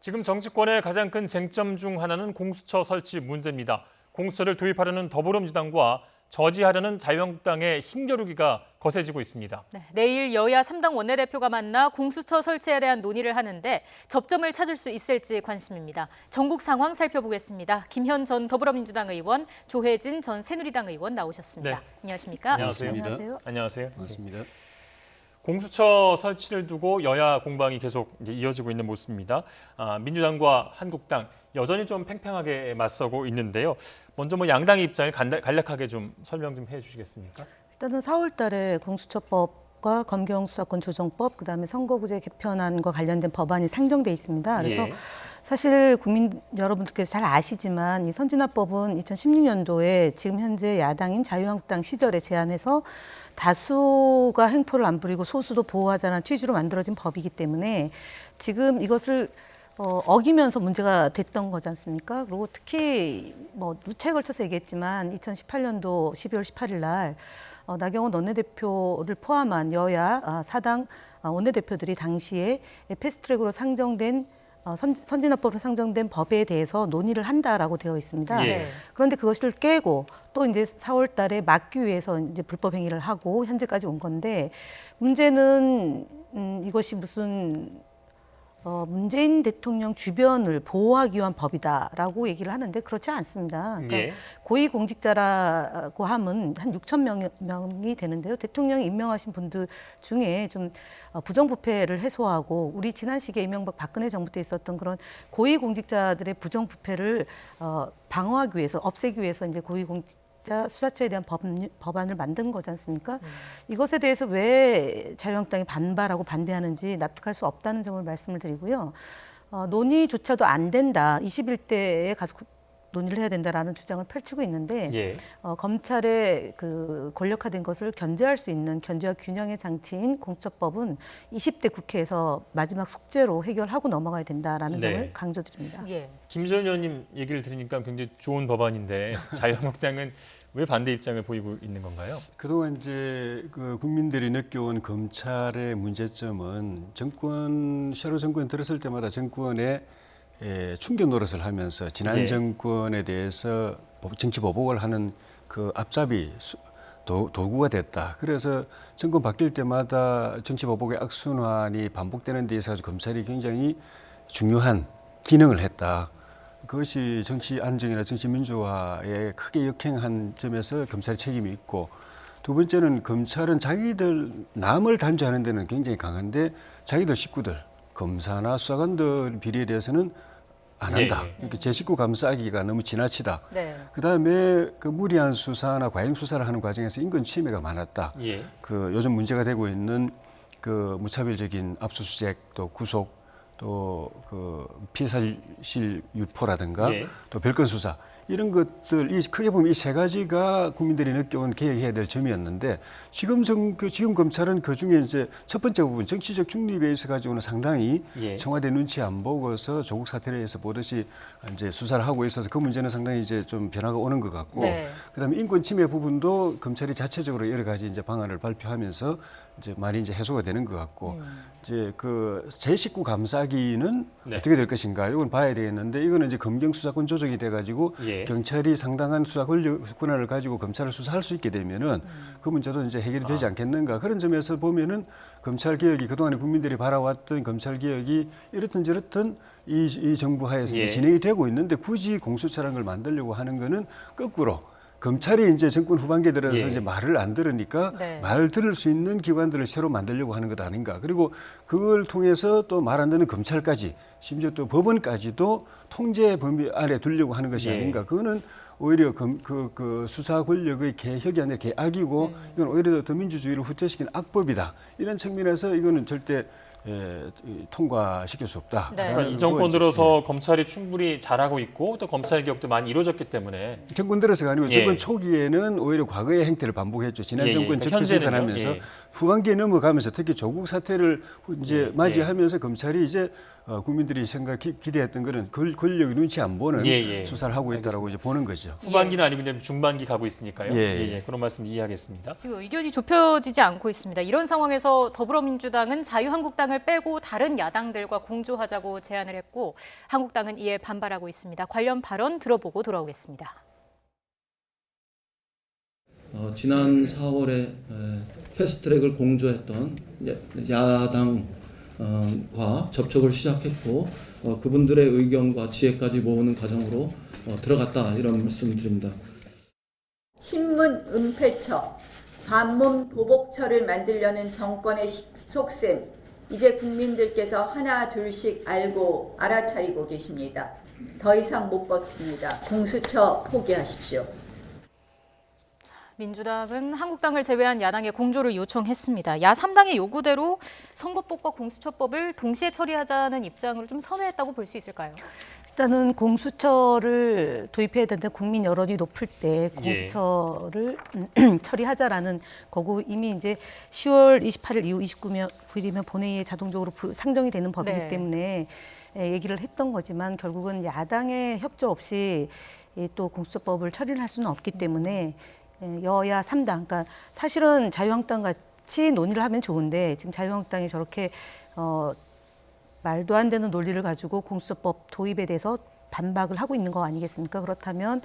지금 정치권의 가장 큰 쟁점 중 하나는 공수처 설치 문제입니다. 공수처를 도입하려는 더불어민주당과 저지하려는 자유한국당의 힘겨루기가 거세지고 있습니다. 네, 내일 여야 3당 원내대표가 만나 공수처 설치에 대한 논의를 하는데 접점을 찾을 수 있을지 관심입니다. 전국 상황 살펴보겠습니다. 김현 전 더불어민주당 의원, 조혜진 전 새누리당 의원 나오셨습니다. 네. 안녕하십니까? 안녕하세요. 안녕하세요. 반갑습니다. 공수처 설치를 두고 여야 공방이 계속 이어지고 있는 모습입니다. 민주당과 한국당 여전히 좀 팽팽하게 맞서고 있는데요. 먼저 양당의 입장을 간략하게 좀 설명 좀 해주시겠습니까? 일단은 4월 달에 공수처법과 검경수사권 조정법, 그다음에 선거구제 개편안과 관련된 법안이 상정돼 있습니다. 그래서 사실 국민 여러분들께서 잘 아시지만 이 선진화법은 2016년도에 지금 현재 야당인 자유한국당 시절에 제안해서 다수가 행포를 안 부리고 소수도 보호하자는 취지로 만들어진 법이기 때문에 지금 이것을 어기면서 문제가 됐던 거지 않습니까? 그리고 특히 누차에 걸쳐서 얘기했지만 2018년도 12월 18일 날 나경원 원내대표를 포함한 여야 4당 원내대표들이 당시에 패스트트랙으로 상정된 선진화법으로 상정된 법에 대해서 논의를 한다라고 되어 있습니다. 예. 그런데 그것을 깨고 또 이제 4월 달에 막기 위해서 이제 불법 행위를 하고 현재까지 온 건데 문제는 이것이 무슨 문재인 대통령 주변을 보호하기 위한 법이다라고 얘기를 하는데 그렇지 않습니다. 그러니까 고위공직자라고 함은 한 6천 명이 되는데요. 대통령이 임명하신 분들 중에 좀 부정부패를 해소하고 우리 지난 시기에 이명박 박근혜 정부 때 있었던 그런 고위공직자들의 부정부패를 방어하기 위해서 없애기 위해서 이제 고위공직자 수사처에 대한 법안을 만든 거지 않습니까? 이것에 대해서 왜 자유한국당이 반발하고 반대하는지 납득할 수 없다는 점을 말씀을 드리고요. 논의조차도 안 된다. 21대에 가서 논의를 해야 된다라는 주장을 펼치고 있는데 검찰의 그 권력화된 것을 견제할 수 있는 견제와 균형의 장치인 공수처법은 20대 국회에서 마지막 숙제로 해결하고 넘어가야 된다라는 점을 강조드립니다. 김 전 의원님 얘기를 들으니까 굉장히 좋은 법안인데 자유한국당은 왜 반대 입장을 보이고 있는 건가요? 그동안 이제 그 국민들이 느껴온 검찰의 문제점은 새로 정권 들었을 때마다 정권의 충격 노릇을 하면서 지난 정권에 대해서 정치 보복을 하는 그 앞잡이 도구가 됐다. 그래서 정권 바뀔 때마다 정치 보복의 악순환이 반복되는 데 있어서 검찰이 굉장히 중요한 기능을 했다. 그것이 정치 안정이나 정치 민주화에 크게 역행한 점에서 검찰의 책임이 있고, 두 번째는 검찰은 자기들 남을 단죄하는 데는 굉장히 강한데 자기들 식구들 검사나 수사관들 비리에 대해서는 안 한다. 그러니까 제 식구 감싸기가 너무 지나치다. 그다음에 그 무리한 수사나 과잉 수사를 하는 과정에서 인권 침해가 많았다. 그 요즘 문제가 되고 있는 그 무차별적인 압수수색, 또 구속, 또 그 피해 사실 유포라든가 또 별건 수사, 이런 것들, 크게 보면 이 세 가지가 국민들이 느껴온 개혁해야 될 점이었는데 지금 검찰은 그 중에 이제 첫 번째 부분 정치적 중립에 있어 가지고는 상당히 청와대 눈치 안 보고서 조국 사태에 의해서 보듯이 이제 수사를 하고 있어서 그 문제는 상당히 이제 좀 변화가 오는 것 같고, 그다음에 인권 침해 부분도 검찰이 자체적으로 여러 가지 이제 방안을 발표하면서 이제 많이 이제 해소가 되는 것 같고, 이제 그 제 식구 감싸기는 어떻게 될 것인가, 이건 봐야 되겠는데, 이거는 이제 검경 수사권 조정이 돼가지고 경찰이 상당한 수사 권한을 가지고 검찰을 수사할 수 있게 되면은 그 문제도 이제 해결이 되지 않겠는가. 그런 점에서 보면은 검찰 개혁이, 그동안에 국민들이 바라왔던 검찰 개혁이 이렇든 저렇든 이 정부 하에서 이제 진행이 되고 있는데, 굳이 공수처라는 걸 만들려고 하는 거는 거꾸로 검찰이 이제 정권 후반기에 들어서 이제 말을 안 들으니까 말 들을 수 있는 기관들을 새로 만들려고 하는 것 아닌가. 그리고 그걸 통해서 또 말 안 듣는 검찰까지, 심지어 또 법원까지도 통제 범위 안에 두려고 하는 것이 아닌가. 그거는 오히려 그 수사 권력의 개혁이 아니라 개악이고, 이건 오히려 더 민주주의를 후퇴시키는 악법이다. 이런 측면에서 이거는 절대 통과시킬 수 없다. 그러니까 이 정권 들어서 검찰이 충분히 잘하고 있고 또 검찰 개혁도 많이 이루어졌기 때문에. 정권 들어서가 아니고 정권 초기에는 오히려 과거의 행태를 반복했죠. 지난 정권 적폐 생산하면서 후반기에 넘어가면서 특히 조국 사태를 이제 맞이하면서 검찰이 이제 국민들이 기대했던 거는 권력의 눈치 안 보는 수사를 하고 있다라고 이제 보는 거죠. 후반기는 아니고 이제 중반기 가고 있으니까요. 예. 그런 말씀 이해하겠습니다. 지금 의견이 좁혀지지 않고 있습니다. 이런 상황에서 더불어민주당은 자유한국당을 빼고 다른 야당들과 공조하자고 제안을 했고 한국당은 이에 반발하고 있습니다. 관련 발언 들어보고 돌아오겠습니다. 지난 4월에 패스트트랙을 공조했던 야당과 접촉을 시작했고 그분들의 의견과 지혜까지 모으는 과정으로 들어갔다 이런 말씀드립니다. 친문 은폐처, 반문 보복처를 만들려는 정권의 속셈, 이제 국민들께서 하나 둘씩 알아차리고 계십니다. 더 이상 못 버팁니다. 공수처 포기하십시오. 민주당은 한국당을 제외한 야당의 공조를 요청했습니다. 야3당의 요구대로 선거법과 공수처법을 동시에 처리하자는 입장을 좀 선회했다고 볼 수 있을까요? 일단은 공수처를 도입해야 된다. 국민 여론이 높을 때 공수처를 처리하자라는 거고 이미 이제 10월 28일 이후 29일이면 본회의에 자동적으로 상정이 되는 법이기 때문에 얘기를 했던 거지만 결국은 야당의 협조 없이 또 공수처법을 처리를 할 수는 없기 때문에 여야 3당, 그러니까 사실은 자유한국당 같이 논의를 하면 좋은데 지금 자유한국당이 저렇게 말도 안 되는 논리를 가지고 공수처법 도입에 대해서 반박을 하고 있는 거 아니겠습니까? 그렇다면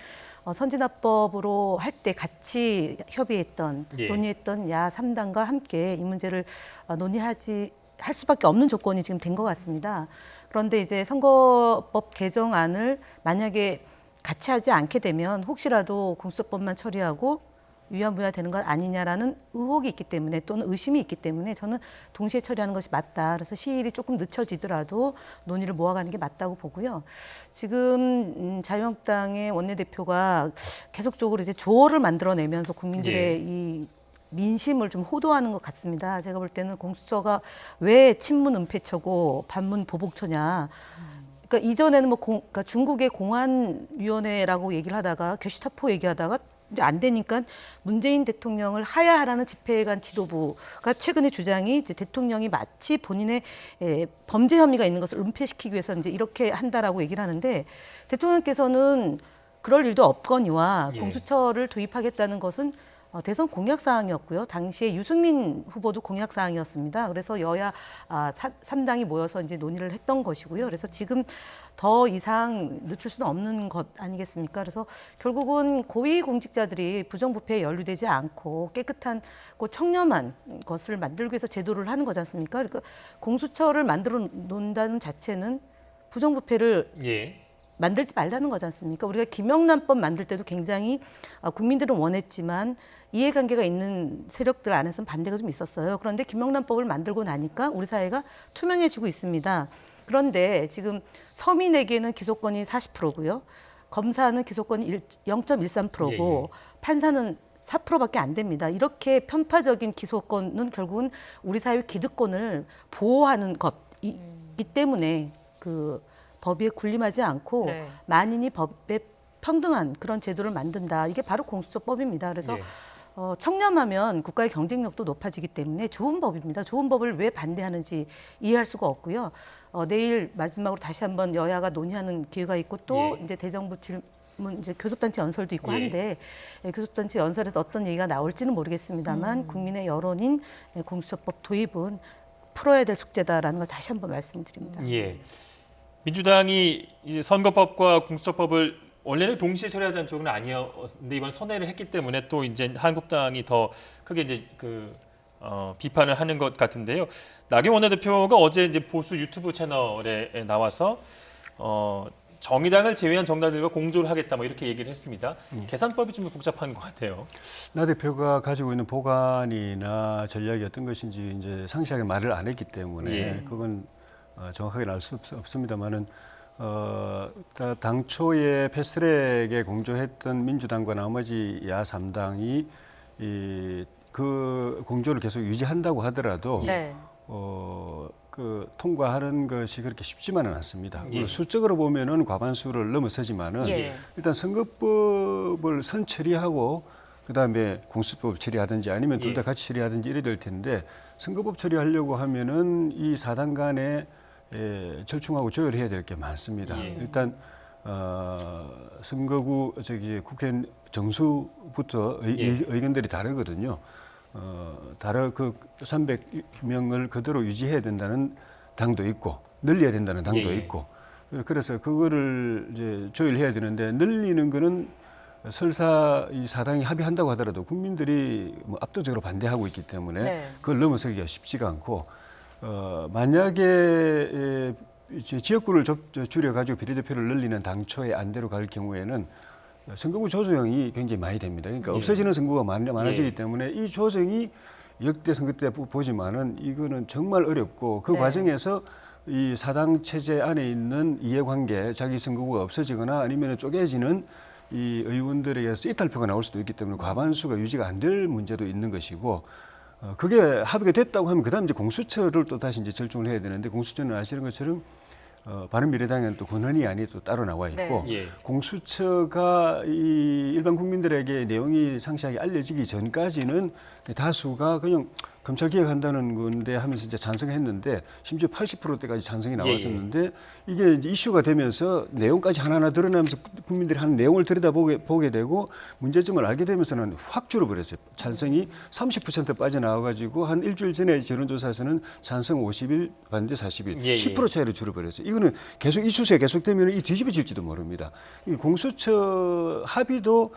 선진화법으로 할 때 같이 협의했던, 논의했던 야 3당과 함께 이 문제를 할 수밖에 없는 조건이 지금 된 것 같습니다. 그런데 이제 선거법 개정안을 만약에 같이 하지 않게 되면 혹시라도 공수처법만 처리하고 유야무야 되는 것 아니냐라는 의혹이 있기 때문에 또는 의심이 있기 때문에 저는 동시에 처리하는 것이 맞다. 그래서 시일이 조금 늦춰지더라도 논의를 모아가는 게 맞다고 보고요. 지금 자유한국당의 원내대표가 계속적으로 이제 조어를 만들어내면서 국민들의 이 민심을 좀 호도하는 것 같습니다. 제가 볼 때는 공수처가 왜 친문 은폐처고 반문 보복처냐. 그러니까 이전에는 그러니까 중국의 공안위원회라고 얘기를 하다가 게슈타포 얘기하다가 이제 안 되니까 문재인 대통령을 하야하라는 집회관 지도부가 최근의 주장이 이제 대통령이 마치 본인의 범죄 혐의가 있는 것을 은폐시키기 위해서 이제 이렇게 한다라고 얘기를 하는데 대통령께서는 그럴 일도 없거니와 공수처를 도입하겠다는 것은 대선 공약 사항이었고요. 당시에 유승민 후보도 공약 사항이었습니다. 그래서 여야 3당이 모여서 이제 논의를 했던 것이고요. 그래서 지금 더 이상 늦출 수는 없는 것 아니겠습니까? 그래서 결국은 고위 공직자들이 부정부패에 연루되지 않고 깨끗한 청렴한 것을 만들기 위해서 제도를 하는 거지 않습니까? 그러니까 공수처를 만들어 놓는다는 자체는 부정부패를 만들지 말라는 거지 않습니까? 우리가 김영란법 만들 때도 굉장히 국민들은 원했지만 이해관계가 있는 세력들 안에서는 반대가 좀 있었어요. 그런데 김영란법을 만들고 나니까 우리 사회가 투명해지고 있습니다. 그런데 지금 서민에게는 기소권이 40%고요. 검사는 기소권이 0.13%고 판사는 4%밖에 안 됩니다. 이렇게 편파적인 기소권은 결국은 우리 사회 기득권을 보호하는 것이기 때문에 법에 군림하지 않고 만인이 법에 평등한 그런 제도를 만든다. 이게 바로 공수처법입니다. 그래서 청렴하면 국가의 경쟁력도 높아지기 때문에 좋은 법입니다. 좋은 법을 왜 반대하는지 이해할 수가 없고요. 내일 마지막으로 다시 한번 여야가 논의하는 기회가 있고 또 이제 대정부 질문 이제 교섭단체 연설도 있고 한데 교섭단체 연설에서 어떤 얘기가 나올지는 모르겠습니다만 국민의 여론인 공수처법 도입은 풀어야 될 숙제다라는 걸 다시 한번 말씀드립니다. 민주당이 이제 선거법과 공수처법을 원래는 동시에 처리하자는 쪽은 아니었는데 이번 선회를 했기 때문에 또 이제 한국당이 더 크게 이제 비판을 하는 것 같은데요. 나경원 원내대표가 어제 이제 보수 유튜브 채널에 나와서 정의당을 제외한 정당들과 공조를 하겠다 이렇게 얘기를 했습니다. 계산법이 좀 복잡한 것 같아요. 나 대표가 가지고 있는 보관이나 전략이 어떤 것인지 이제 상세하게 말을 안 했기 때문에 그건 정확하게 알 수 없습니다만은 당초에 패스트트랙에 공조했던 민주당과 나머지 야 3당이 그 공조를 계속 유지한다고 하더라도 통과하는 것이 그렇게 쉽지만은 않습니다. 수적으로 보면은 과반수를 넘어서지만은 일단 선거법을 선처리하고 그다음에 공수법 처리하든지 아니면 둘 다 같이 처리하든지 이래야 될 텐데 선거법 처리하려고 하면은 이 4당 간에 절충하고 조율해야 될 게 많습니다. 예. 일단 선거구 국회 정수부터 의견들이 다르거든요. 그 300명을 그대로 유지해야 된다는 당도 있고 늘려야 된다는 당도 있고 그래서 그거를 이제 조율해야 되는데 늘리는 거는 설사 이 사당이 합의한다고 하더라도 국민들이 뭐 압도적으로 반대하고 있기 때문에 네. 그걸 넘어서기가 쉽지가 않고 만약에 지역구를 줄여가지고 비례대표를 늘리는 당초의 안대로 갈 경우에는 선거구 조정이 굉장히 많이 됩니다. 그러니까 없어지는 선거구가 많아지기 때문에 이 조정이 역대 선거 때 보지만은 이거는 정말 어렵고 그 과정에서 이 사당 체제 안에 있는 이해관계, 자기 선거구가 없어지거나 아니면 쪼개지는 이 의원들에게서 이탈표가 나올 수도 있기 때문에 과반수가 유지가 안 될 문제도 있는 것이고 그게 합의가 됐다고 하면 그다음 이제 공수처를 또 다시 이제 절충을 해야 되는데 공수처는 아시는 것처럼 바른미래당은 또 권한이 또 따로 나와 있고 공수처가 이 일반 국민들에게 내용이 상세하게 알려지기 전까지는 다수가 그냥 검찰 개혁한다는 건데 하면서 이제 찬성했는데 심지어 80%대까지 찬성이 나왔었는데 이게 이제 이슈가 되면서 내용까지 하나하나 드러나면서 국민들이 하는 내용을 들여다보게 되고 문제점을 알게 되면서는 확 줄어버렸어요. 찬성이 30% 빠져나와가지고 한 일주일 전에 여론조사에서는 찬성 50일, 반대 40일, 10% 차이로 줄어버렸어요. 이거는 계속 이 추세가 계속되면 이 뒤집어질지도 모릅니다. 이 공수처 합의도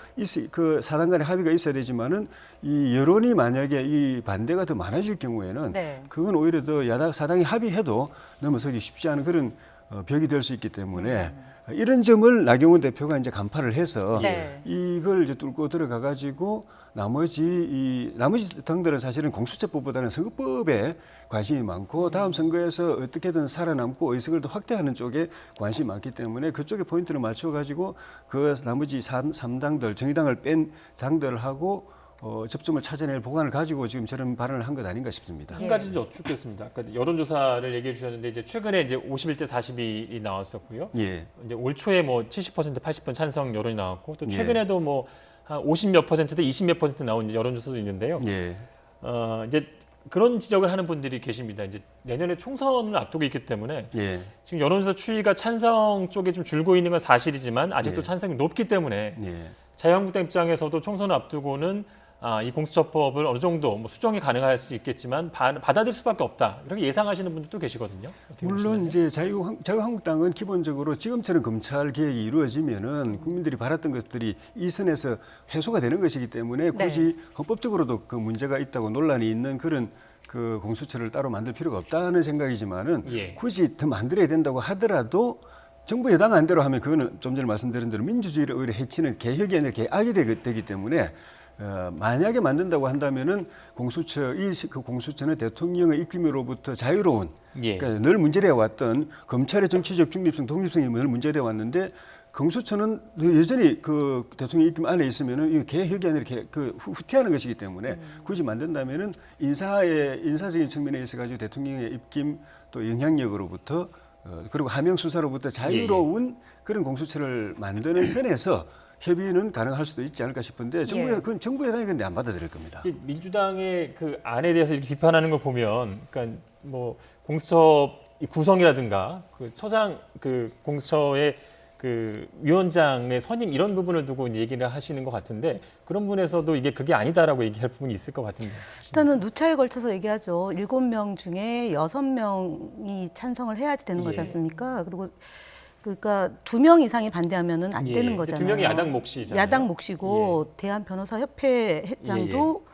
그 사당 간의 합의가 있어야 되지만은 이 여론이 만약에 이 반대가 더 많아질 경우에는 그건 오히려 더 사당이 합의해도 넘어서기 쉽지 않은 그런 벽이 될 수 있기 때문에 이런 점을 나경원 대표가 이제 간파를 해서 이걸 이제 뚫고 들어가 가지고 나머지 당들은 사실은 공수처법보다는 선거법에 관심이 많고 다음 선거에서 어떻게든 살아남고 의석을 더 확대하는 쪽에 관심이 많기 때문에 그쪽에 포인트를 맞춰 가지고 그 나머지 3당들 정의당을 뺀 당들하고 접점을 찾아낼 보관을 가지고 지금 저런 발언을 한 것 아닌가 싶습니다. 한 가지 좀 여쭙겠습니다. 아까 여론조사를 얘기해 주셨는데 이제 최근에 이제 51대 42이 나왔었고요. 이제 올 초에 뭐 70%, 80% 찬성 여론이 나왔고 또 최근에도 뭐 한 50몇 퍼센트대 20몇 퍼센트 나온 여론조사도 있는데요. 이제 그런 지적을 하는 분들이 계십니다. 이제 내년에 총선을 앞두고 있기 때문에 지금 여론조사 추이가 찬성 쪽에 좀 줄고 있는 건 사실이지만 아직도 찬성이 높기 때문에 자유한국당 입장에서도 총선을 앞두고는 이 공수처법을 어느 정도 뭐 수정이 가능할 수도 있겠지만 받아들일 수밖에 없다. 이렇게 예상하시는 분들도 계시거든요. 물론 이제 자유한국당은 기본적으로 지금처럼 검찰 개혁이 이루어지면은 국민들이 바랐던 것들이 이 선에서 해소가 되는 것이기 때문에 굳이 헌법적으로도 그 문제가 있다고 논란이 있는 그런 그 공수처를 따로 만들 필요가 없다는 생각이지만은 굳이 더 만들어야 된다고 하더라도 정부 여당 안대로 하면 그거는 좀 전에 말씀드린 대로 민주주의를 오히려 해치는 개혁이 아니라 개악이 되기 때문에 만약에 만든다고 한다면은 그 공수처는 대통령의 입김으로부터 자유로운 그러니까 늘 문제되어 왔던 검찰의 정치적 중립성, 독립성이 늘 문제되어 왔는데 공수처는 여전히 그 대통령 입김 안에 있으면은 이 개혁이 아니라 후퇴하는 것이기 때문에 굳이 만든다면은 인사적인 측면에 있어 가지고 대통령의 입김 또 영향력으로부터 그리고 하명 수사로부터 자유로운 그런 공수처를 만드는 선에서 협의는 가능할 수도 있지 않을까 싶은데 그건 정부 여당이 근데 안 받아들일 겁니다. 민주당의 그 안에 대해서 이렇게 비판하는 걸 보면, 그러니까 뭐 공수처 구성이라든가 그 처장 그 공수처의 그 위원장의 선임 이런 부분을 두고 이제 얘기를 하시는 것 같은데 그런 부분에서도 이게 그게 아니다라고 얘기할 부분이 있을 것 같은데. 일단은 누차에 걸쳐서 얘기하죠. 7명 중에 6명이 찬성을 해야지 되는 거지 않습니까? 그러니까 2명 이상이 반대하면은 안 되는 거잖아요. 2명이 야당 몫이잖아요. 야당 몫이고 대한변호사협회 회장도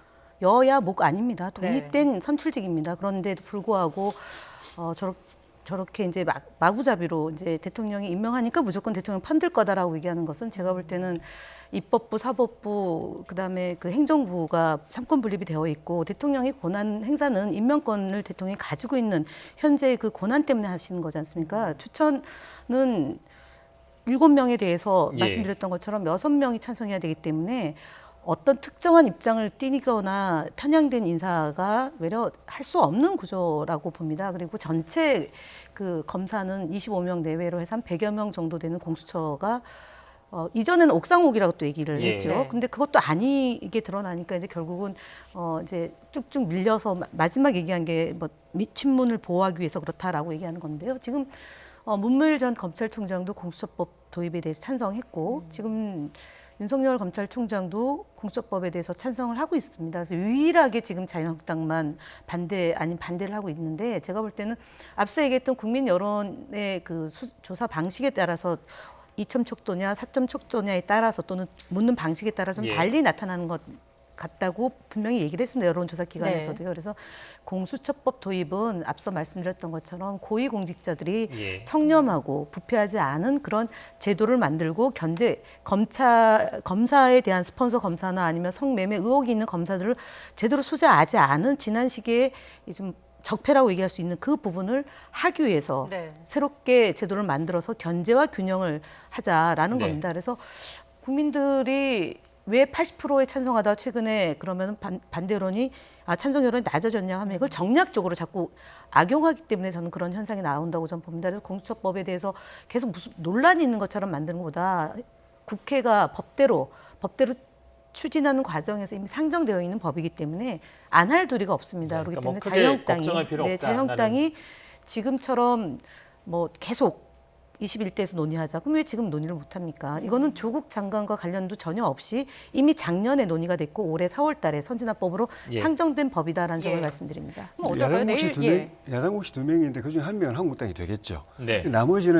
여야 목 아닙니다. 독립된 선출직입니다. 그런데도 불구하고 저렇게 이제 마구잡이로 이제 대통령이 임명하니까 무조건 대통령 편들 거다라고 얘기하는 것은 제가 볼 때는 입법부, 사법부, 그다음에 그 행정부가 삼권 분립이 되어 있고 대통령의 권한 행사는 임명권을 대통령이 가지고 있는 현재의 그 권한 때문에 하시는 거지 않습니까? 추천은 7명에 대해서 말씀드렸던 것처럼 6명이 찬성해야 되기 때문에 어떤 특정한 입장을 띠거나 편향된 인사가 외려 할 수 없는 구조라고 봅니다. 그리고 전체 그 검사는 25명 내외로 해서 한 100여 명 정도 되는 공수처가 이전에는 옥상옥이라고 또 얘기를 예. 했죠. 네. 근데 그것도 아니게 드러나니까 이제 결국은 이제 쭉쭉 밀려서 마지막 얘기한 게 뭐 친문을 보호하기 위해서 그렇다라고 얘기하는 건데요. 지금 문무일 전 검찰총장도 공수처법 도입에 대해서 찬성했고 지금 윤석열 검찰총장도 공수처법에 대해서 찬성을 하고 있습니다. 그래서 유일하게 지금 자유한국당만 반대를 하고 있는데 제가 볼 때는 앞서 얘기했던 국민 여론의 그 조사 방식에 따라서 2점 척도냐 4점 척도냐에 따라서 또는 묻는 방식에 따라서 좀 예. 달리 나타나는 것 같다고 분명히 얘기를 했습니다. 여론조사 기관에서도요. 그래서 공수처법 도입은 앞서 말씀드렸던 것처럼 고위공직자들이 예. 청렴하고 부패하지 않은 그런 제도를 만들고 검사에 대한 스폰서 검사나 아니면 성매매 의혹이 있는 검사들을 제대로 수사하지 않은 지난 시기에 좀 적폐라고 얘기할 수 있는 그 부분을 하기 위해서 네. 새롭게 제도를 만들어서 견제와 균형을 하자라는 네. 겁니다. 그래서 국민들이 왜 80%에 찬성하다 최근에 그러면 반대 여론이 찬성 여론이 낮아졌냐 하면 이걸 정략적으로 자꾸 악용하기 때문에 저는 그런 현상이 나온다고 저는 봅니다. 그래서 공수처법에 대해서 계속 무슨 논란이 있는 것처럼 만드는 것보다 국회가 법대로 추진하는 과정에서 이미 상정되어 있는 법이기 때문에 안 할 도리가 없습니다. 네, 그렇기 그러니까 뭐 때문에 크게 걱정할 필요 없다. 자유한국당이 지금처럼 뭐 계속 21대에서 논의하자. 그럼 왜 지금 논의를 못합니까? 이거는 조국 장관과 관련도 전혀 없이 이미 작년에 논의가 됐고 올해 4월 달에 선진화법으로 예. 상정된 법이다라는 점을 예. 말씀드립니다. 그럼 어떨까요? 야당 혹시 두 명인데 그중에 한 명은 한국당이 되겠죠. 네. 나머지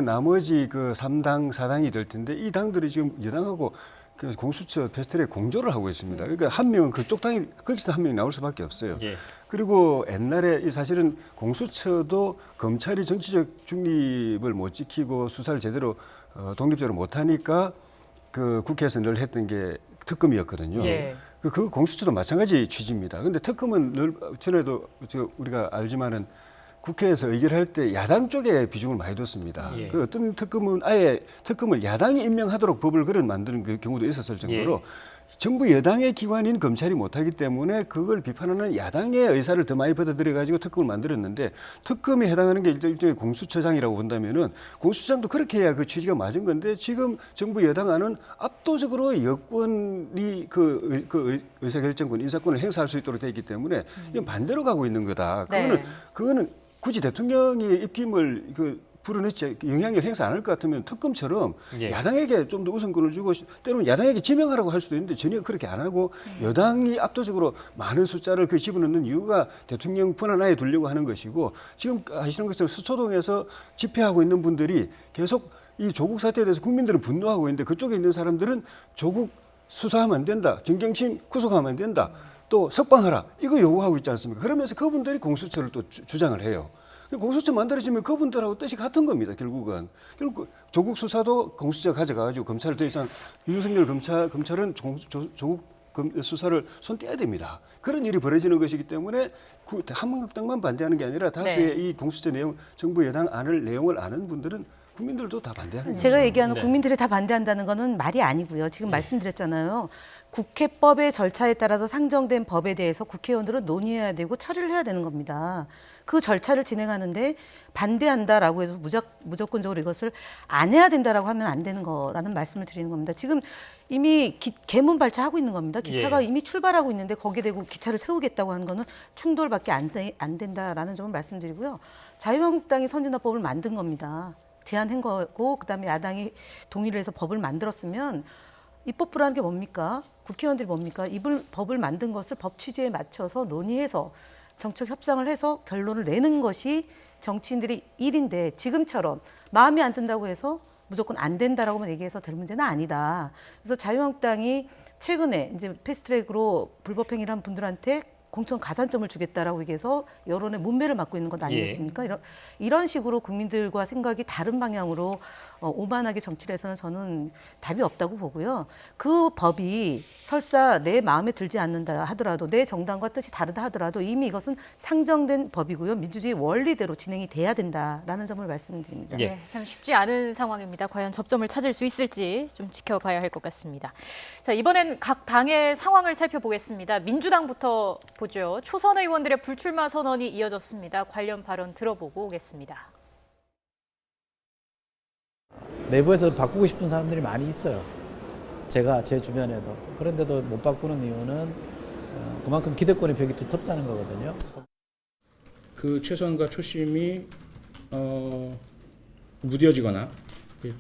그 3당, 4당이 될 텐데 이 당들이 지금 여당하고 그 공수처 패스트트랙 공조를 하고 있습니다. 그러니까 한 명은 그쪽 당이 거기서 한 명이 나올 수밖에 없어요. 예. 그리고 옛날에 사실은 공수처도 검찰이 정치적 중립을 못 지키고 수사를 제대로 독립적으로 못하니까 그 국회에서 늘 했던 게 특검이었거든요. 예. 그 공수처도 마찬가지 취지입니다. 그런데 특검은 늘 전에도 우리가 알지만은 국회에서 의결할 때 야당 쪽에 비중을 많이 뒀습니다. 예. 그 어떤 특검은 아예 특검을 야당이 임명하도록 법을 만드는 그 경우도 있었을 정도로 정부 여당의 기관인 검찰이 못하기 때문에 그걸 비판하는 야당의 의사를 더 많이 받아들여가지고 특검을 만들었는데 특검에 해당하는 게 일종의 공수처장이라고 본다면은 공수처장도 그렇게 해야 그 취지가 맞은 건데 지금 정부 여당안은 압도적으로 여권이 그 의사결정권, 인사권을 행사할 수 있도록 되어 있기 때문에 이건 반대로 가고 있는 거다. 그거는 굳이 대통령이 입김을 불어넣지 영향력을 행사 안 할 것 같으면 특검처럼 예. 야당에게 좀 더 우선권을 주고 때로는 야당에게 지명하라고 할 수도 있는데 전혀 그렇게 안 하고 여당이 압도적으로 많은 숫자를 집어넣는 이유가 대통령 권한하에 두려고 하는 것이고 지금 아시는 것처럼 서초동에서 집회하고 있는 분들이 계속 이 조국 사태에 대해서 국민들은 분노하고 있는데 그쪽에 있는 사람들은 조국 수사하면 안 된다. 정경심 구속하면 안 된다. 또 석방하라. 이거 요구하고 있지 않습니까? 그러면서 그분들이 공수처를 또 주장을 해요. 공수처 만들어지면 그분들하고 뜻이 같은 겁니다. 결국 조국 수사도 공수처 가져가가지고 검찰을 더 이상 윤석열 검찰은 조국 수사를 손 떼야 됩니다. 그런 일이 벌어지는 것이기 때문에 한국당만 반대하는 게 아니라 다수의 이 공수처 내용, 정부 여당 내용을 아는 분들은 국민들도 다 반대하는 거죠. 제가 얘기하는 네. 국민들이 다 반대한다는 거는 말이 아니고요. 지금 말씀드렸잖아요. 국회법의 절차에 따라서 상정된 법에 대해서 국회의원들은 논의해야 되고 처리를 해야 되는 겁니다. 그 절차를 진행하는데 반대한다라고 해서 무조건적으로 이것을 안 해야 된다라고 하면 안 되는 거라는 말씀을 드리는 겁니다. 지금 이미 개문 발차하고 있는 겁니다. 기차가 이미 출발하고 있는데 거기에 대고 기차를 세우겠다고 하는 거는 충돌밖에 안 된다라는 점을 말씀드리고요. 자유한국당이 선진화법을 만든 겁니다. 제안한 거고 그다음에 야당이 동의를 해서 법을 만들었으면 입법부라는 게 뭡니까? 국회의원들이 뭡니까? 법을 만든 것을 법 취지에 맞춰서 논의해서 정책 협상을 해서 결론을 내는 것이 정치인들의 일인데 지금처럼 마음에 안 든다고 해서 무조건 안 된다라고만 얘기해서 될 문제는 아니다. 그래서 자유한국당이 최근에 이제 패스트트랙으로 불법행위를 한 분들한테 공천 가산점을 주겠다라고 얘기해서 여론의 문매를 맞고 있는 것 아니겠습니까? 이런 식으로 국민들과 생각이 다른 방향으로 오만하게 정치를 해서는 저는 답이 없다고 보고요. 그 법이 설사 내 마음에 들지 않는다 하더라도 내 정당과 뜻이 다르다 하더라도 이미 이것은 상정된 법이고요. 민주주의 원리대로 진행이 돼야 된다라는 점을 말씀드립니다. 예. 네, 참 쉽지 않은 상황입니다. 과연 접점을 찾을 수 있을지 좀 지켜봐야 할 것 같습니다. 자, 이번엔 각 당의 상황을 살펴보겠습니다. 민주당부터 보죠. 초선 의원들의 불출마 선언이 이어졌습니다. 관련 발언 들어보고 오겠습니다. 내부에서 바꾸고 싶은 사람들이 많이 있어요. 제 주변에도. 그런데도 못 바꾸는 이유는 그만큼 기득권의 벽이 두텁다는 거거든요. 그 최선과 초심이 무뎌지거나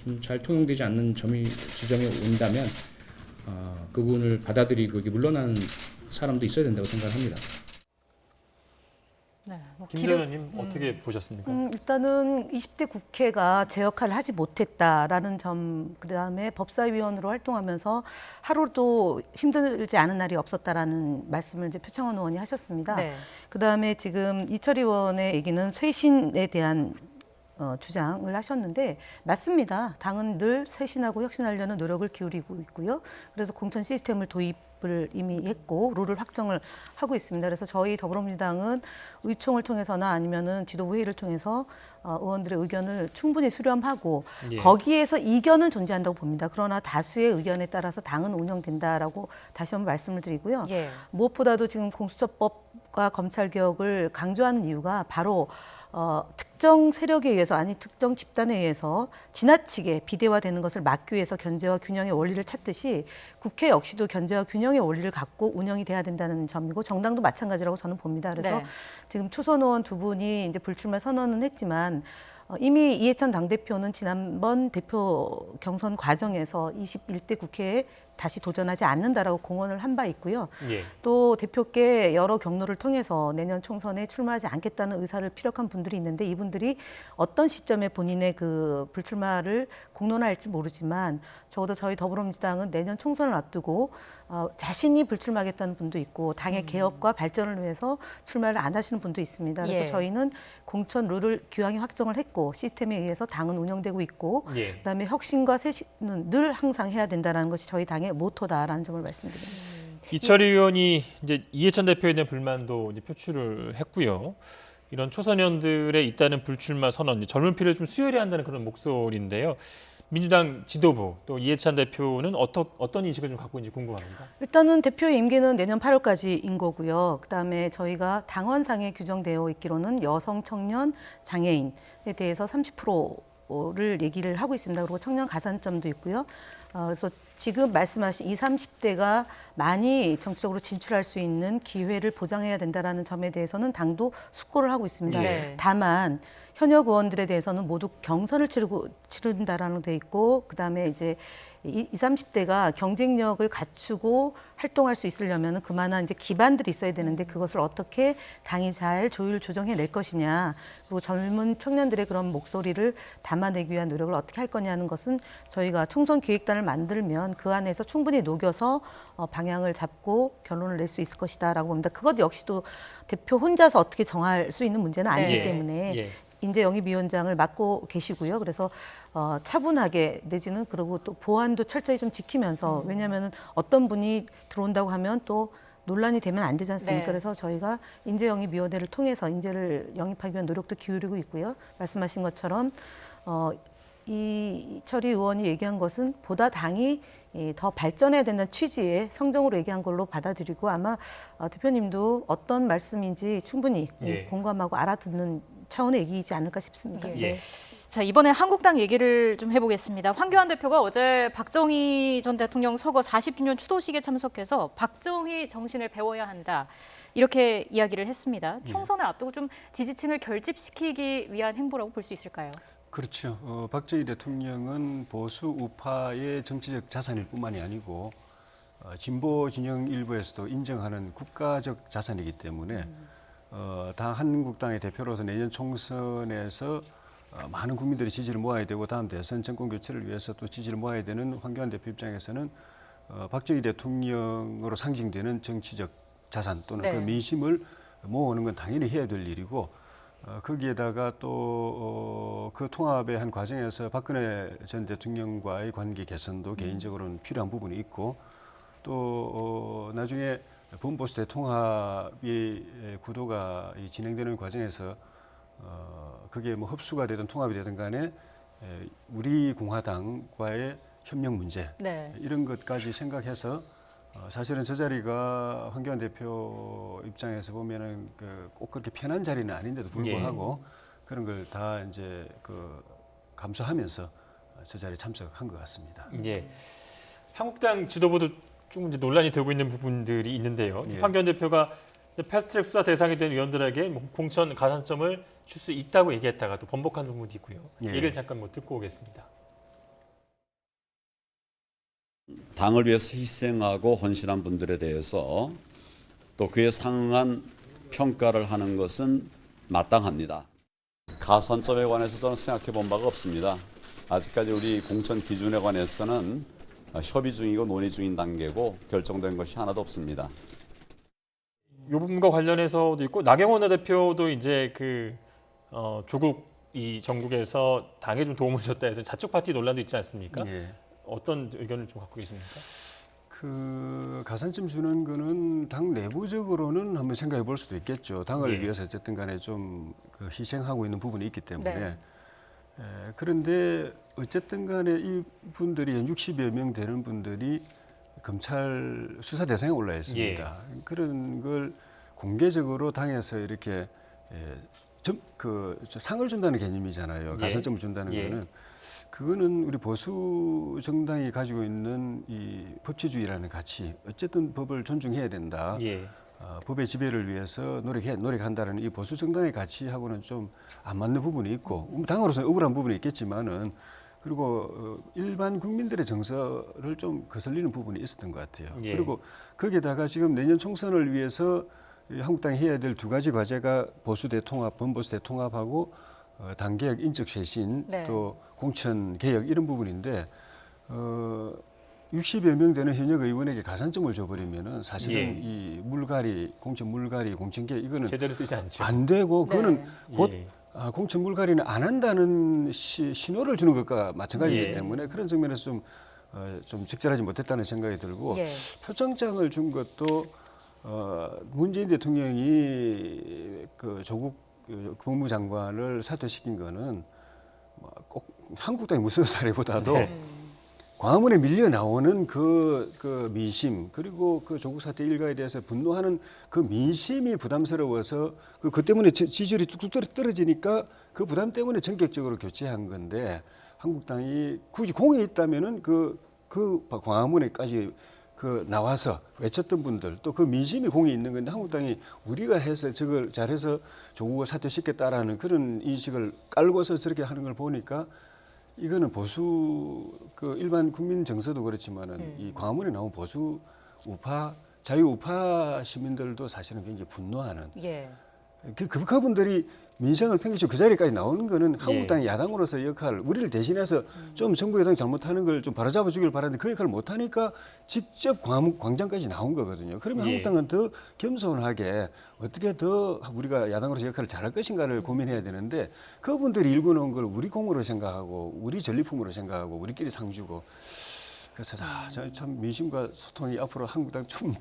좀 잘 통용되지 않는 지점이 온다면 그 부분을 받아들이고 이게 물러나는 사람도 있어야 된다고 생각합니다. 네, 뭐 김 의원님 어떻게 보셨습니까? 일단은 20대 국회가 제 역할을 하지 못했다라는 점, 그다음에 법사위원으로 활동하면서 하루도 힘들지 않은 날이 없었다라는 말씀을 이제 표창원 의원이 하셨습니다. 네. 그다음에 지금 이철희 의원의 얘기는 쇄신에 대한 주장을 하셨는데 맞습니다. 당은 늘 쇄신하고 혁신하려는 노력을 기울이고 있고요. 그래서 공천 시스템을 도입을 이미 했고 룰을 확정을 하고 있습니다. 그래서 저희 더불어민주당은 의총을 통해서나 아니면은 지도부 회의를 통해서 의원들의 의견을 충분히 수렴하고 예. 거기에서 이견은 존재한다고 봅니다. 그러나 다수의 의견에 따라서 당은 운영된다라고 다시 한번 말씀을 드리고요. 예. 무엇보다도 지금 공수처법과 검찰개혁을 강조하는 이유가 바로 특정 세력에 의해서 아니 특정 집단에 의해서 지나치게 비대화되는 것을 막기 위해서 견제와 균형의 원리를 찾듯이 국회 역시도 견제와 균형의 원리를 갖고 운영이 돼야 된다는 점이고 정당도 마찬가지라고 저는 봅니다. 그래서 네. 지금 초선 의원 두 분이 이제 불출마 선언은 했지만 이미 이해찬 당대표는 지난번 대표 경선 과정에서 21대 국회에 다시 도전하지 않는다라고 공언을 한 바 있고요. 예. 또 대표께 여러 경로를 통해서 내년 총선에 출마하지 않겠다는 의사를 피력한 분들이 있는데 이분들이 어떤 시점에 본인의 그 불출마를 공론화할지 모르지만 적어도 저희 더불어민주당은 내년 총선을 앞두고 자신이 불출마하겠다는 분도 있고 당의 개혁과 발전을 위해서 출마를 안 하시는 분도 있습니다. 그래서 예. 저희는 공천 룰을 기왕에 확정을 했고 시스템에 의해서 당은 운영되고 있고 예. 그다음에 혁신과 쇄신은 늘 항상 해야 된다는 것이 저희 당의 모토다라는 점을 말씀드립니다. 이철희 의원이 이제 이해찬 대표에 대한 불만도 이제 표출을 했고요. 이런 초선의원들의 있다는 불출마 선언, 이제 젊은 피를 좀 수혈해야 한다는 그런 목소리인데요. 민주당 지도부 또 이해찬 대표는 어떤 인식을 좀 갖고 있는지 궁금합니다. 일단은 대표의 임기는 내년 8월까지인 거고요. 그다음에 저희가 당원상에 규정되어 있기로는 여성, 청년, 장애인에 대해서 30%를 얘기를 하고 있습니다. 그리고 청년 가산점도 있고요. 그래서 지금 말씀하신 20, 30대가 많이 정치적으로 진출할 수 있는 기회를 보장해야 된다는 점에 대해서는 당도 숙고를 하고 있습니다. 네. 다만 현역 의원들에 대해서는 모두 경선을 치른다라는 돼 있고 그다음에 이제 20, 30대가 경쟁력을 갖추고 활동할 수 있으려면 그만한 이제 기반들이 있어야 되는데 그것을 어떻게 당이 잘 조정해 낼 것이냐 그리고 젊은 청년들의 그런 목소리를 담아내기 위한 노력을 어떻게 할 거냐는 것은 저희가 총선 기획단을 만들면 그 안에서 충분히 녹여서 방향을 잡고 결론을 낼 수 있을 것이다라고 봅니다. 그것 역시도 대표 혼자서 어떻게 정할 수 있는 문제는 아니기 네. 때문에 예. 인재영입위원장을 맡고 계시고요. 그래서 차분하게 내지는 그리고 또 보안도 철저히 좀 지키면서 왜냐하면 어떤 분이 들어온다고 하면 또 논란이 되면 안 되지 않습니까? 네. 그래서 저희가 인재영입위원회를 통해서 인재를 영입하기 위한 노력도 기울이고 있고요. 말씀하신 것처럼 이철희 의원이 얘기한 것은 보다 당이 더 발전해야 된다는 취지의 성정으로 얘기한 걸로 받아들이고 아마 대표님도 어떤 말씀인지 충분히 예. 공감하고 알아듣는 차원의 얘기이지 않을까 싶습니다. 예. 예. 자, 이번에 한국당 얘기를 좀 해보겠습니다. 황교안 대표가 어제 박정희 전 대통령 서거 40주년 추도식에 참석해서 박정희 정신을 배워야 한다. 이렇게 이야기를 했습니다. 총선을 앞두고 좀 지지층을 결집시키기 위한 행보라고 볼 수 있을까요? 그렇죠. 박정희 대통령은 보수 우파의 정치적 자산일 뿐만이 아니고 진보 진영 일부에서도 인정하는 국가적 자산이기 때문에 당 한국당의 대표로서 내년 총선에서 많은 국민들의 지지를 모아야 되고 다음 대선 정권 교체를 위해서 또 지지를 모아야 되는 황교안 대표 입장에서는 박정희 대통령으로 상징되는 정치적 자산 또는 네. 그 민심을 모으는 건 당연히 해야 될 일이고 거기에다가 또 그 통합의 한 과정에서 박근혜 전 대통령과의 관계 개선도 개인적으로는 필요한 부분이 있고 또 나중에 범보수 대통합이 구도가 진행되는 과정에서 그게 뭐 흡수가 되든 통합이 되든 간에 우리 공화당과의 협력 문제 네. 이런 것까지 생각해서 사실은 저 자리가 황교안 대표 입장에서 보면은 꼭 그렇게 편한 자리는 아닌데도 불구하고 그런 걸 다 이제 감수하면서 저 자리에 참석한 것 같습니다. 예. 한국당 지도부도 좀 이제 논란이 되고 있는 부분들이 있는데요. 예. 황교안 대표가 패스트트랙 수사 대상이 된 의원들에게 뭐 공천 가산점을 줄 수 있다고 얘기했다가 또 번복한 부분도 있고요. 예. 얘기를 잠깐 뭐 듣고 오겠습니다. 당을 위해서 희생하고 헌신한 분들에 대해서 또 그에 상응한 평가를 하는 것은 마땅합니다. 가산점에 관해서 저는 생각해 본 바가 없습니다. 아직까지 우리 공천 기준에 관해서는 협의 중이고 논의 중인 단계고 결정된 것이 하나도 없습니다. 이 부분과 관련해서도 있고 나경원 원내대표도 이제 조국 이 정국에서 당에 좀 도움을 줬다 해서 자축 파티 논란도 있지 않습니까? 예. 어떤 의견을 좀 갖고 계십니까? 그 가산점 주는 거는 당 내부적으로는 한번 생각해 볼 수도 있겠죠. 당을 예. 위해서 어쨌든 간에 좀 희생하고 있는 부분이 있기 때문에. 네. 그런데 어쨌든 간에 이 분들이 한 60여 명 되는 분들이 검찰 수사 대상에 올라 있습니다. 그런 걸 공개적으로 당에서 이렇게 상을 준다는 개념이잖아요. 예. 가산점을 준다는 예. 거는. 그거는 우리 보수 정당이 가지고 있는 이 법치주의라는 가치, 어쨌든 법을 존중해야 된다. 예. 법의 지배를 위해서 노력한다는 이 보수 정당의 가치하고는 좀 안 맞는 부분이 있고, 당으로서는 억울한 부분이 있겠지만은, 그리고 일반 국민들의 정서를 좀 거슬리는 부분이 있었던 것 같아요. 예. 그리고 거기에다가 지금 내년 총선을 위해서 이 한국당이 해야 될 두 가지 과제가 보수 대통합, 범보수 대통합하고 당개혁, 인적 쇄신, 네. 또 공천 개혁 이런 부분인데 60여 명 되는 현역 의원에게 가산점을 줘버리면은 사실은 예. 이 물갈이, 공천 물갈이, 공천 개혁 이거는 제대로 쓰지 않죠. 안 되고 그거는 네. 곧 예. 공천 물갈이는 안 한다는 신호를 주는 것과 마찬가지이기 예. 때문에 그런 측면에서 좀 적절하지 못했다는 생각이 들고 예. 표창장을 준 것도 문재인 대통령이 그 조국 법무장관을 사퇴시킨 거는 꼭 한국당의 무슨 사례보다도 네. 광화문에 밀려 나오는 그 민심 그리고 그 조국 사태 일가에 대해서 분노하는 그 민심이 부담스러워서 그 때문에 지지율이 뚝뚝 떨어지니까 그 부담 때문에 전격적으로 교체한 건데 한국당이 굳이 공이 있다면은 그 광화문에까지 나와서 외쳤던 분들 또 그 민심이 공이 있는 건데 한국당이 우리가 해서 저걸 잘해서 조국을 사퇴시켰다라는 그런 인식을 깔고서 저렇게 하는 걸 보니까 이거는 보수 일반 국민 정서도 그렇지만은 이 광화문에 나온 보수 우파 자유 우파 시민들도 사실은 굉장히 분노하는 예. 그분들이 민생을 팽개치고 그 자리까지 나오는 거는 한국당의 야당으로서의 역할, 우리를 대신해서 좀 정부 여당 잘못하는 걸 좀 바로잡아 주길 바라는데 그 역할을 못하니까 직접 광장까지 나온 거거든요. 그러면 한국당은 더 겸손하게 어떻게 더 우리가 야당으로서 역할을 잘할 것인가를 고민해야 되는데 그분들이 일궈놓은 걸 우리 공으로 생각하고 우리 전리품으로 생각하고 우리끼리 상 주고 그래서 참 민심과 소통이 앞으로 한국당 좀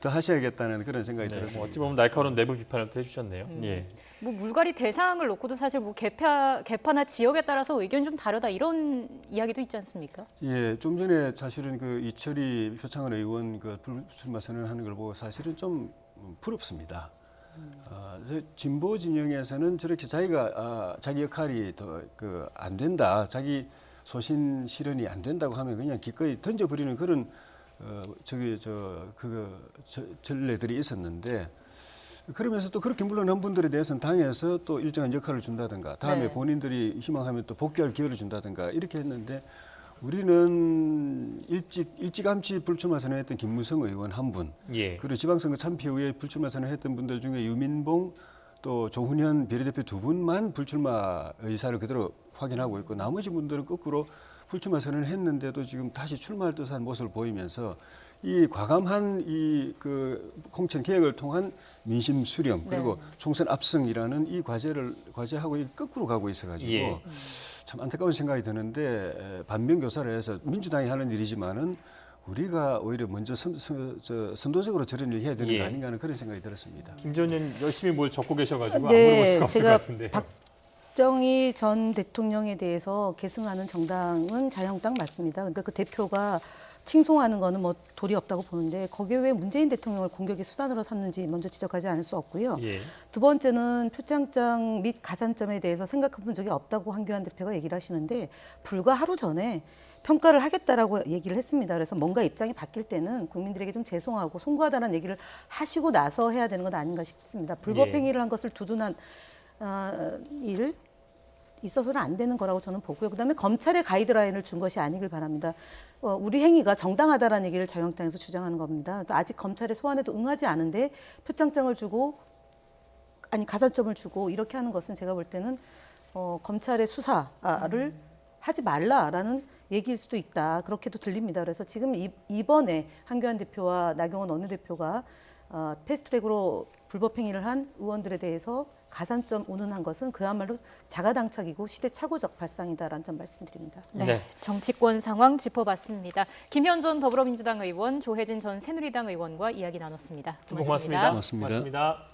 더 하셔야겠다는 그런 생각이 네, 들었습니다. 어찌 보면 날카로운 내부 비판을 또 해주셨네요. 예. 뭐 물갈이 대상을 놓고도 사실 뭐 개파나 지역에 따라서 의견이 좀 다르다 이런 이야기도 있지 않습니까? 예, 좀 전에 사실은 이철희 표창원 의원 불출마 선언하는 걸 보고 사실은 좀 부럽습니다. 진보 진영에서는 저렇게 자기가 자기 역할이 더 안 된다, 자기 소신 실현이 안 된다고 하면 그냥 기꺼이 던져버리는 그런 전례들이 있었는데 그러면서 또 그렇게 물러난 분들에 대해서는 당에서 또 일정한 역할을 준다든가 다음에 네. 본인들이 희망하면 또 복귀할 기회를 준다든가 이렇게 했는데 우리는 일찌감치 불출마 선언했던 김무성 의원 한 분, 예. 그리고 지방선거 참패 후에 불출마 선언했던 분들 중에 유민봉 또 조훈현 비례대표 두 분만 불출마 의사를 그대로 확인하고 있고 나머지 분들은 거꾸로 불출마 선언을 했는데도 지금 다시 출마할 듯한 모습을 보이면서 이 과감한 공천 개혁을 통한 민심 수렴 그리고 총선 압승이라는 이 과제하고 거꾸로 가고 있어가지고 예. 참 안타까운 생각이 드는데 반면교사를 해서 민주당이 하는 일이지만은 우리가 오히려 먼저 선도적으로 저런 일 해야 되는 거 아닌가 하는 그런 생각이 들었습니다. 김 전 의원 열심히 뭘 적고 계셔가지고 안 물어볼 수가 없을 것 같은데. 박정희 전 대통령에 대해서 계승하는 정당은 자유한국당 맞습니다. 그러니까 그 대표가 칭송하는 거는 뭐 도리 없다고 보는데 거기에 왜 문재인 대통령을 공격의 수단으로 삼는지 먼저 지적하지 않을 수 없고요. 예. 두 번째는 표창장 및 가산점에 대해서 생각해 본 적이 없다고 황교안 대표가 얘기를 하시는데 불과 하루 전에 평가를 하겠다라고 얘기를 했습니다. 그래서 뭔가 입장이 바뀔 때는 국민들에게 좀 죄송하고 송구하다는 얘기를 하시고 나서 해야 되는 것 아닌가 싶습니다. 불법 예. 행위를 한 것을 두둔한 일 있어서는 안 되는 거라고 저는 보고요. 그다음에 검찰의 가이드라인을 준 것이 아니길 바랍니다. 우리 행위가 정당하다라는 얘기를 자유한국당에서 주장하는 겁니다. 그래서 아직 검찰의 소환에도 응하지 않은데 표창장을 주고 아니 가산점을 주고 이렇게 하는 것은 제가 볼 때는 검찰의 수사를 하지 말라라는 얘기일 수도 있다. 그렇게도 들립니다. 그래서 지금 이번에 한교안 대표와 나경원 원내대표가 패스트트랙으로 불법 행위를 한 의원들에 대해서 가산점 운운한 것은 그야말로 자가당착이고 시대착오적 발상이다라는 점 말씀드립니다. 네, 네. 정치권 상황 짚어봤습니다. 김현 전 더불어민주당 의원, 조혜진 전 새누리당 의원과 이야기 나눴습니다. 두 분 고맙습니다. 고맙습니다. 고맙습니다.